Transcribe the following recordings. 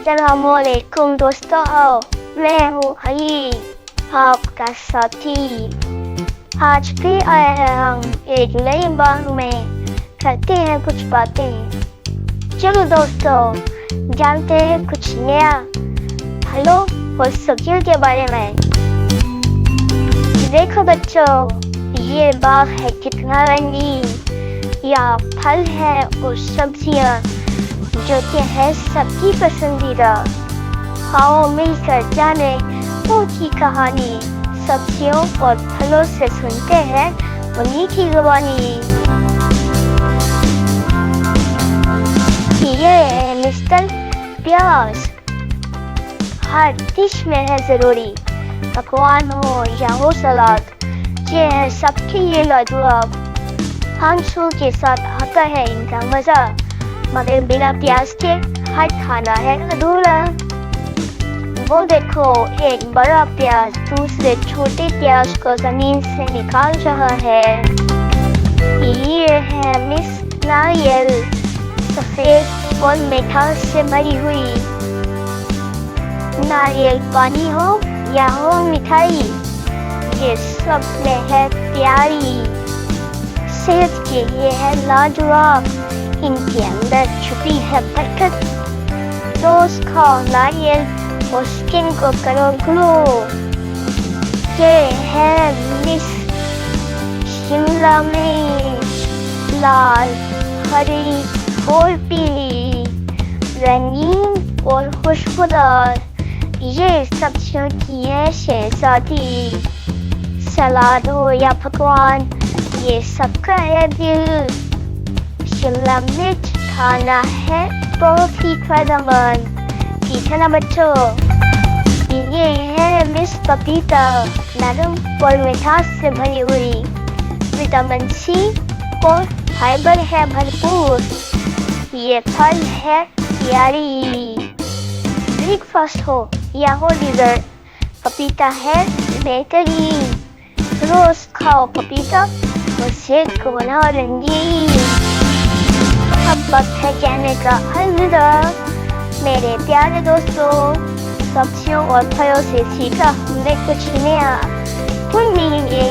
अस्सलामुअलैकुम दोस्तों, मैं हूँ हई आपका साथी। आज भी आए हैं हम एक नई बात में करते हैं कुछ बातें। चलो दोस्तों, जानते हैं कुछ नया फलों और सब्जियों के बारे में। देखो बच्चों, ये बाग है कितना रंगीन। यहाँ फल है और सब्जियाँ जो कि है सबकी पसंदीदा। आओ मिलकर जाने उनकी कहानी। सब्जियों और फलों से सुनते हैं उन्हीं की जुबानी। ये है मिस्टर प्याज, हर डिश में है जरूरी। पकवान हो या हो सलाद, ये है सबके लिए लाजवाब। हंसू के साथ आता है इनका मजा, मगर बिना प्याज के हर खाना है अधूरा। वो देखो, एक बड़ा प्याज दूसरे छोटे प्याज को जमीन से निकाल रहा है। ये है मिस नारियल, सफेद और मिठास से भरी हुई। नारियल पानी हो या हो मिठाई, ये सब में है प्यारी। सेहत के लिए है लाजवाब, इनके अंदर छुपी है बरकत। रोज खाओ नारियल और स्किन को करो ग्लो। ये है मिस शिमला मिर्च, लाल, हरी और पीली, रंगीन और खुशबूदार। ये सब्जियों की है शहजादी। सलाद हो या पकवान, ये सबका है दिल। शिमला मिर्च खाना है बहुत ही फायदेमंद। ठीक है ना बच्चों? ये है मिस पपीता, नरम और मिठास से भरी हुई। विटामिन सी और फाइबर है भरपूर। ये फल है प्यारी। ब्रेकफास्ट हो या हो डिजर्ट, पपीता है बेहतरीन। रोज खाओ पपीता और सेहत को बनाओ रंगीन। अब वक्त है कहने का अलविदा मेरे प्यारे दोस्तों। सब्जियों और फलों से सीखा हमने कुछ नया। फिर मिलेंगे,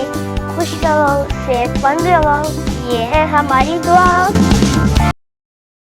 खुश रहो, सेहतमंद रहो, ये है हमारी दुआ।